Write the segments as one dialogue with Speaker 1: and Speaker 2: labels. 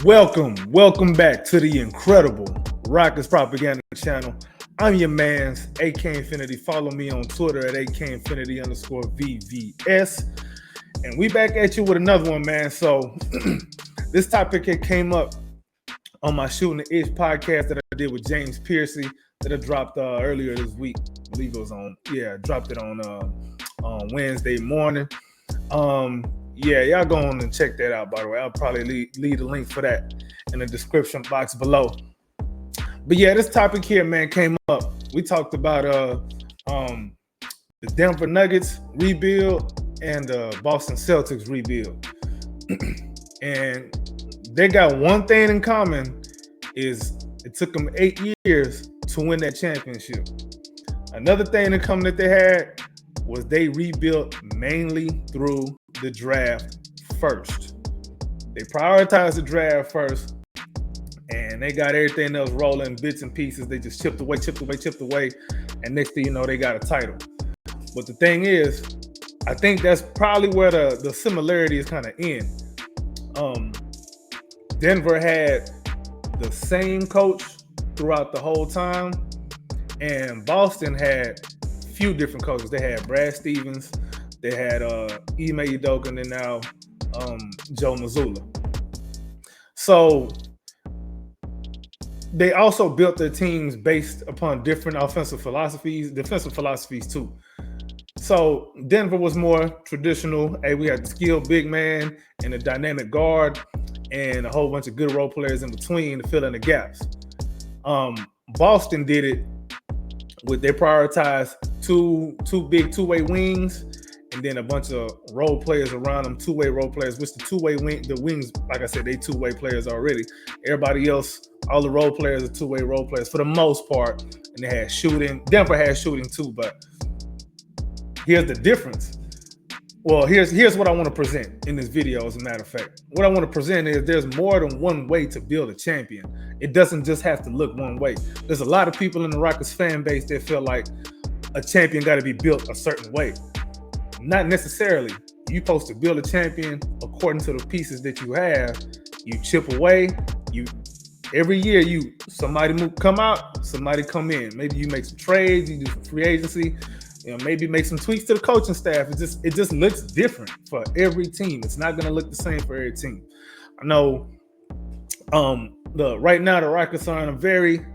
Speaker 1: Welcome back to the incredible Rockets Propaganda Channel. I'm your man's AK Infinity. Follow me on Twitter at AK_VVS. And we back at you with another one, man. So this topic here came up on my Shooting the Itch podcast that I did with James Piercy that I dropped earlier this week. I believe it was dropped it on Wednesday morning. Y'all go on and check that out, by the way. I'll probably leave a link for that in the description box below. But yeah, this topic here, man, came up. We talked about the Denver Nuggets rebuild and the Boston Celtics rebuild. And they got one thing in common is it took them 8 years to win that championship. Another thing in common that they had was they rebuilt mainly through the draft first. They prioritized the draft first, and they got everything else rolling, bits and pieces. They just chipped away, and next thing you know, they got a title. But the thing is, I think that's probably where the similarities kind of end. Denver had the same coach throughout the whole time, and Boston had a few different coaches. They had Brad Stevens, they had Ime Udoka, and now Joe Mazzulla. So they also built their teams based upon different defensive philosophies too. So Denver was more traditional. Hey, we had the skilled big man and a dynamic guard and a whole bunch of good role players in between to fill in the gaps. Boston did it with they prioritized two big two-way wings and then a bunch of role players around them, two-way role players, which the wings, like I said, they two-way players already. Everybody else, all the role players are two-way role players for the most part. And they had shooting. Denver had shooting too, but here's the difference. Well, here's what I want to present in this video, as a matter of fact. What I want to present is there's more than one way to build a champion. It doesn't just have to look one way. There's a lot of people in the Rockets fan base that feel like a champion got to be built a certain way. Not necessarily. You're supposed to build a champion according to the pieces that you have. You chip away. Every year somebody come out, somebody come in. Maybe you make some trades. You do some free agency. Maybe make some tweaks to the coaching staff. It just looks different for every team. It's not going to look the same for every team. I know. Right now the Rockets are in a very,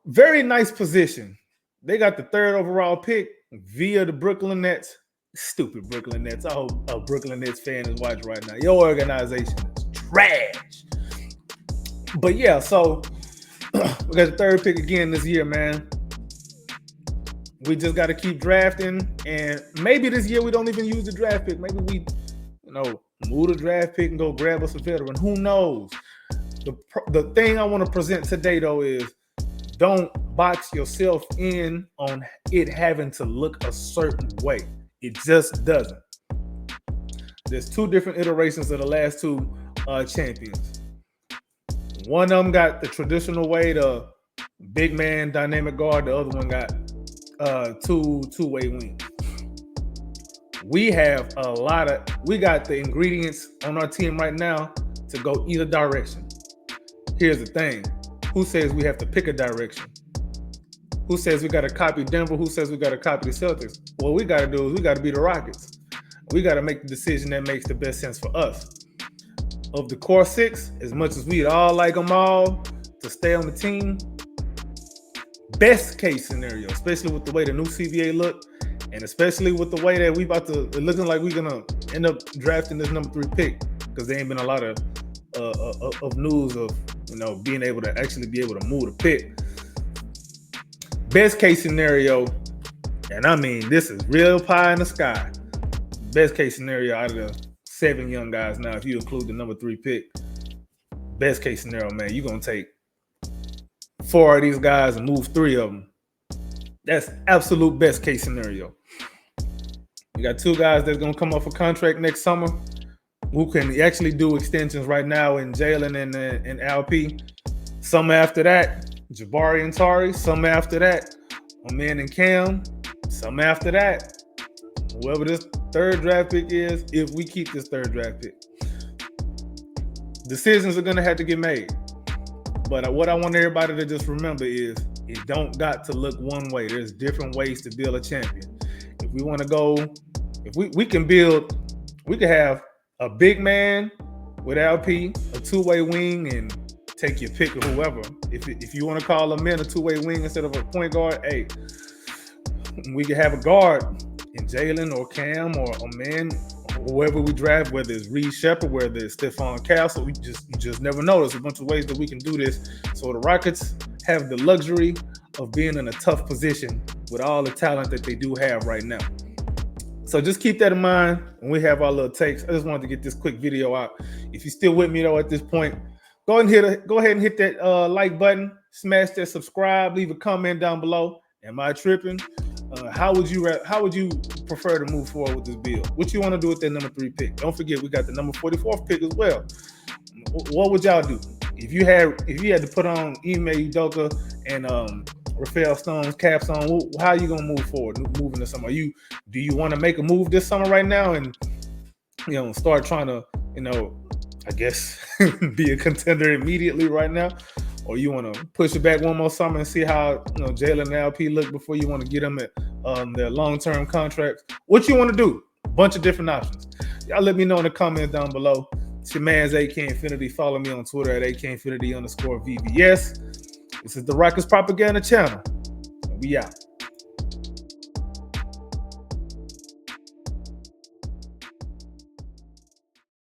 Speaker 1: very nice position. They got the 3rd overall pick via the Brooklyn Nets. Stupid Brooklyn Nets. I hope a Brooklyn Nets fan is watching right now. Your organization is trash. But yeah, so we got the 3rd pick again this year, man. We just got to keep drafting, and maybe this year we don't even use the draft pick. Maybe we, move the draft pick and go grab us a veteran. Who knows? The thing I want to present today, though, is don't box yourself in on it having to look a certain way. It just doesn't. There's 2 different iterations of the last 2 champions. One of them got the traditional way, the big man, dynamic guard. The other one got two-way wing. We got the ingredients on our team right now to go either direction. Here's the thing. Who says we have to pick a direction? Who says we got to copy Denver? Who says we got to copy the Celtics? What we got to do is we got to be the Rockets. We got to make the decision that makes the best sense for us. Of the core 6, as much as we'd all like them all to stay on the team, best case scenario, especially with the way the new CBA look, and especially with the way that it looking like we're gonna end up drafting this number 3 pick, because there ain't been a lot of news of being able to actually be able to move the pick. Best case scenario, and I mean this is real pie in the sky. Best case scenario out of the 7 young guys now, if you include the number 3 pick, best case scenario, man, you're gonna take 4 of these guys and move 3 of them. That's absolute best case scenario. You got 2 guys that's going to come off a contract next summer who can actually do extensions right now in Jalen and LP. Some after that, Jabari and Tari. Some after that, Amen and Cam. Some after that, whoever this 3rd draft pick is, if we keep this 3rd draft pick. decisions are gonna have to get made. But what I want everybody to just remember is it don't got to look one way. There's different ways to build a champion. If we want to go, if we can have a big man with LP, a two-way wing, and take your pick of whoever. If you want to call a man a two-way wing instead of a point guard, hey, we can have a guard in Jalen or Cam or a man, whoever we draft, whether it's Reed Shepherd, whether it's Stephon Castle. You just never know. There's a bunch of ways that we can do this. So the Rockets have the luxury of being in a tough position with all the talent that they do have right now. So just keep that in mind when we have our little takes. I just wanted to get this quick video out. If you're still with me though at this point, go ahead and hit that like button, smash that subscribe, leave a comment down below. Am I tripping? How would you prefer to move forward with this build? What you want to do with that number 3 pick? Don't forget we got the number 44th pick as well. What would y'all do if you had to put on Ime Udoka and Rafael Stone's caps on? How are you gonna move forward, moving this summer? Do you want to make a move this summer right now and start trying to I guess be a contender immediately right now? Or you want to push it back one more summer and see how Jalen and LP look before you want to get them at their long-term contracts? What you want to do? A bunch of different options. Y'all let me know in the comments down below. It's your man's AK Infinity. Follow me on Twitter at AKInfinity_VVS. This is the Rockets Propaganda Channel. We out.